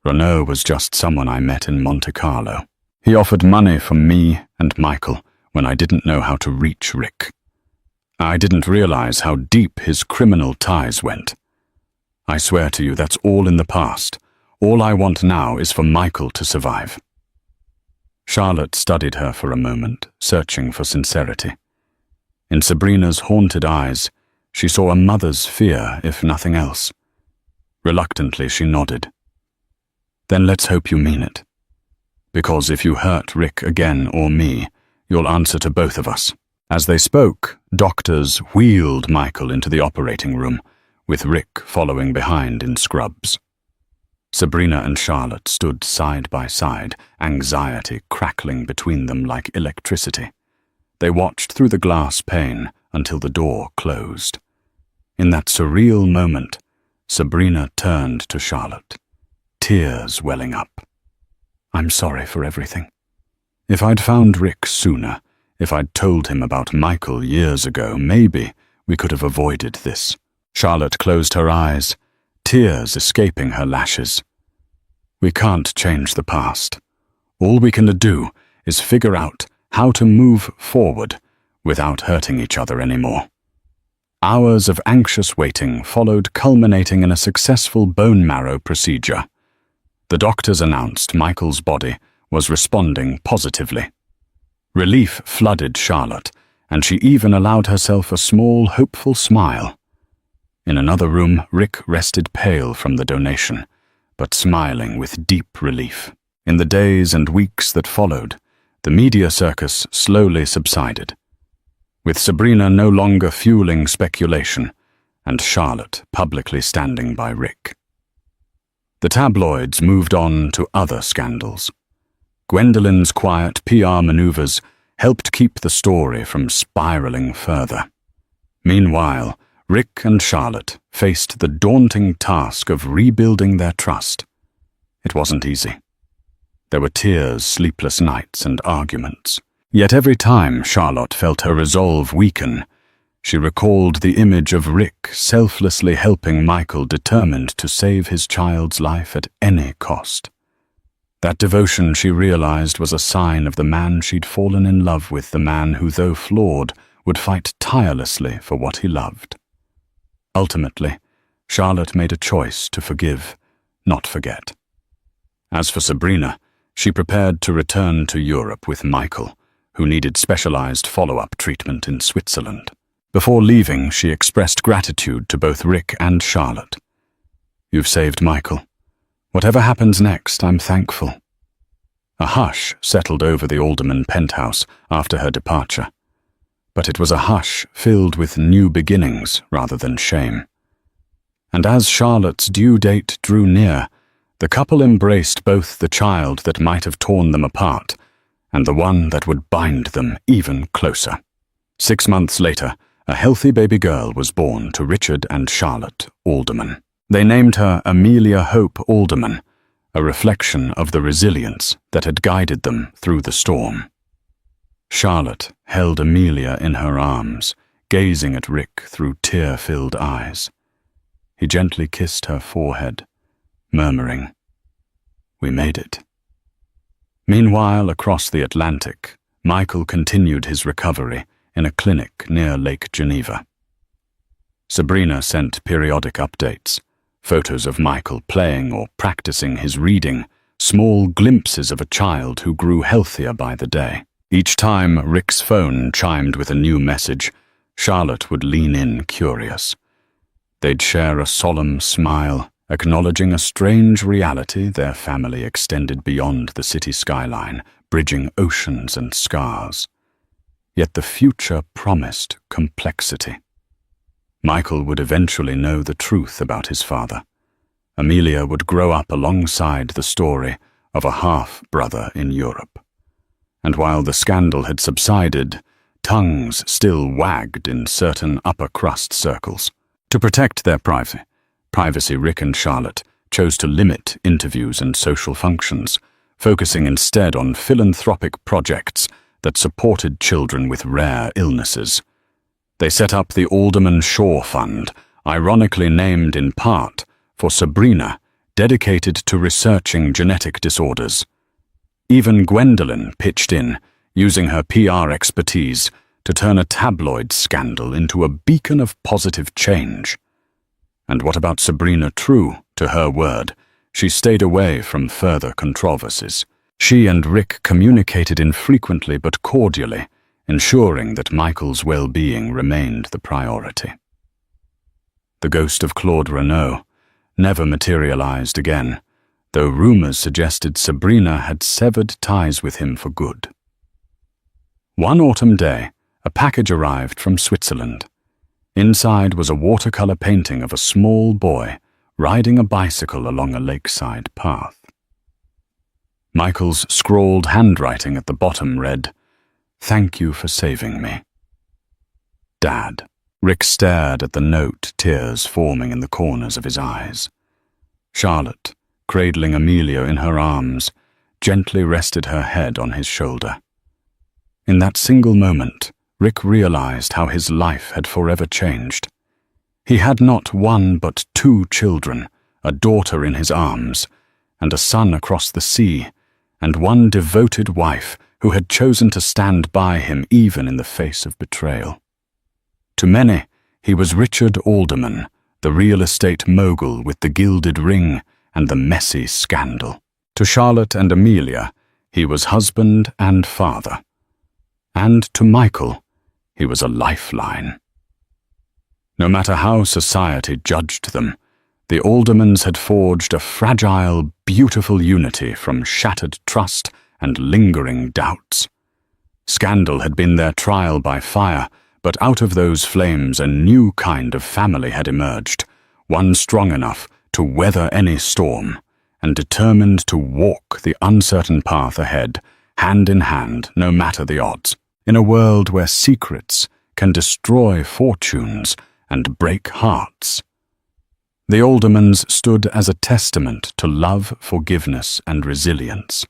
"Renault was just someone I met in Monte Carlo. He offered money for me and Michael when I didn't know how to reach Rick. I didn't realize how deep his criminal ties went. I swear to you, that's all in the past. All I want now is for Michael to survive." Charlotte studied her for a moment, searching for sincerity. In Sabrina's haunted eyes, she saw a mother's fear, if nothing else. Reluctantly, she nodded. "Then let's hope you mean it. Because if you hurt Rick again or me, you'll answer to both of us." As they spoke, doctors wheeled Michael into the operating room, with Rick following behind in scrubs. Sabrina and Charlotte stood side by side, anxiety crackling between them like electricity. They watched through the glass pane until the door closed. In that surreal moment, Sabrina turned to Charlotte, tears welling up. "I'm sorry for everything. If I'd found Rick sooner, if I'd told him about Michael years ago, maybe we could have avoided this." Charlotte closed her eyes, tears escaping her lashes. "We can't change the past. All we can do is figure out how to move forward without hurting each other anymore." Hours of anxious waiting followed, culminating in a successful bone marrow procedure. The doctors announced Michael's body was responding positively. Relief flooded Charlotte, and she even allowed herself a small, hopeful smile. In another room, Rick rested pale from the donation, but smiling with deep relief. In the days and weeks that followed, the media circus slowly subsided, with Sabrina no longer fueling speculation and Charlotte publicly standing by Rick. The tabloids moved on to other scandals. Gwendolyn's quiet PR maneuvers helped keep the story from spiraling further. Meanwhile, Rick and Charlotte faced the daunting task of rebuilding their trust. It wasn't easy. There were tears, sleepless nights, and arguments. Yet every time Charlotte felt her resolve weaken, she recalled the image of Rick selflessly helping Michael, determined to save his child's life at any cost. That devotion, she realized, was a sign of the man she'd fallen in love with, the man who, though flawed, would fight tirelessly for what he loved. Ultimately, Charlotte made a choice to forgive, not forget. As for Sabrina, she prepared to return to Europe with Michael, who needed specialized follow-up treatment in Switzerland. Before leaving, she expressed gratitude to both Rick and Charlotte. "You've saved Michael. Whatever happens next, I'm thankful." A hush settled over the Alderman penthouse after her departure, but it was a hush filled with new beginnings rather than shame. And as Charlotte's due date drew near, the couple embraced both the child that might have torn them apart and the one that would bind them even closer. 6 months later, a healthy baby girl was born to Richard and Charlotte Alderman. They named her Amelia Hope Alderman, a reflection of the resilience that had guided them through the storm. Charlotte held Amelia in her arms, gazing at Rick through tear-filled eyes. He gently kissed her forehead, murmuring, "We made it." Meanwhile, across the Atlantic, Michael continued his recovery in a clinic near Lake Geneva. Sabrina sent periodic updates, photos of Michael playing or practicing his reading, small glimpses of a child who grew healthier by the day. Each time Rick's phone chimed with a new message, Charlotte would lean in curious. They'd share a solemn smile Acknowledging a strange reality, their family extended beyond the city skyline, bridging oceans and scars. Yet the future promised complexity. Michael would eventually know the truth about his father. Amelia would grow up alongside the story of a half-brother in Europe. And while the scandal had subsided, tongues still wagged in certain upper-crust circles. To protect their privacy, Rick and Charlotte chose to limit interviews and social functions, focusing instead on philanthropic projects that supported children with rare illnesses. They set up the Alderman Shaw Fund, ironically named in part for Sabrina, dedicated to researching genetic disorders. Even Gwendolyn pitched in, using her PR expertise to turn a tabloid scandal into a beacon of positive change. And what about Sabrina? True to her word, she stayed away from further controversies. She and Rick communicated infrequently but cordially, ensuring that Michael's well-being remained the priority. The ghost of Claude Renault never materialized again, though rumors suggested Sabrina had severed ties with him for good. One autumn day, a package arrived from Switzerland. Inside was a watercolor painting of a small boy riding a bicycle along a lakeside path. Michael's scrawled handwriting at the bottom read, "Thank you for saving me. Dad." Rick stared at the note, tears forming in the corners of his eyes. Charlotte, cradling Amelia in her arms, gently rested her head on his shoulder. In that single moment, Rick realized how his life had forever changed. He had not one but two children, a daughter in his arms, and a son across the sea, and one devoted wife who had chosen to stand by him even in the face of betrayal. To many, he was Richard Alderman, the real estate mogul with the gilded ring and the messy scandal. To Charlotte and Amelia, he was husband and father. And to Michael, he was a lifeline. No matter how society judged them, the Aldermans had forged a fragile, beautiful unity from shattered trust and lingering doubts. Scandal had been their trial by fire, but out of those flames a new kind of family had emerged, one strong enough to weather any storm, and determined to walk the uncertain path ahead, hand in hand, no matter the odds. In a world where secrets can destroy fortunes and break hearts, the Aldermans stood as a testament to love, forgiveness, and resilience.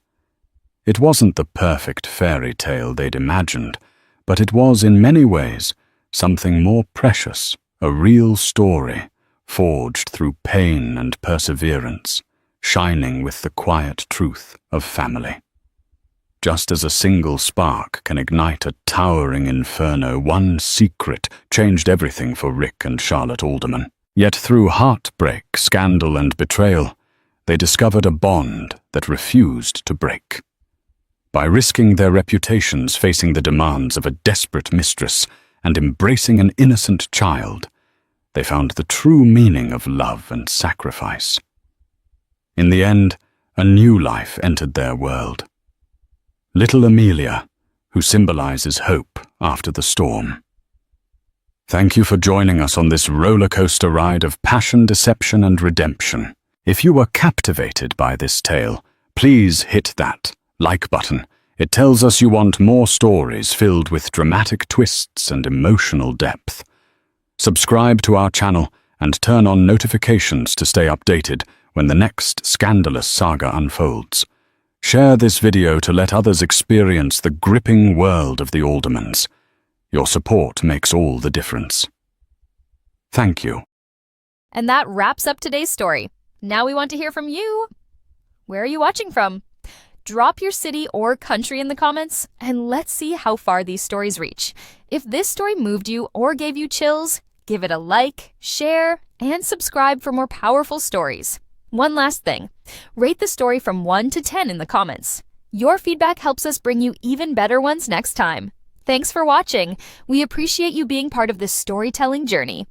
It wasn't the perfect fairy tale they'd imagined, but it was in many ways something more precious, a real story, forged through pain and perseverance, shining with the quiet truth of family. Just as a single spark can ignite a towering inferno, one secret changed everything for Rick and Charlotte Alderman. Yet through heartbreak, scandal, and betrayal, they discovered a bond that refused to break. By risking their reputations, facing the demands of a desperate mistress, and embracing an innocent child, they found the true meaning of love and sacrifice. In the end, a new life entered their world. Little Amelia, who symbolizes hope after the storm. Thank you for joining us on this roller coaster ride of passion, deception, and redemption. If you were captivated by this tale, please hit that like button. It tells us you want more stories filled with dramatic twists and emotional depth. Subscribe to our channel and turn on notifications to stay updated when the next scandalous saga unfolds. Share this video to let others experience the gripping world of the Aldermans. Your support makes all the difference. Thank you. And that wraps up today's story. Now we want to hear from you. Where are you watching from? Drop your city or country in the comments, and let's see how far these stories reach. If this story moved you or gave you chills, give it a like, share, and subscribe for more powerful stories. One last thing, rate the story from 1 to 10 in the comments. Your feedback helps us bring you even better ones next time. Thanks for watching. We appreciate you being part of this storytelling journey.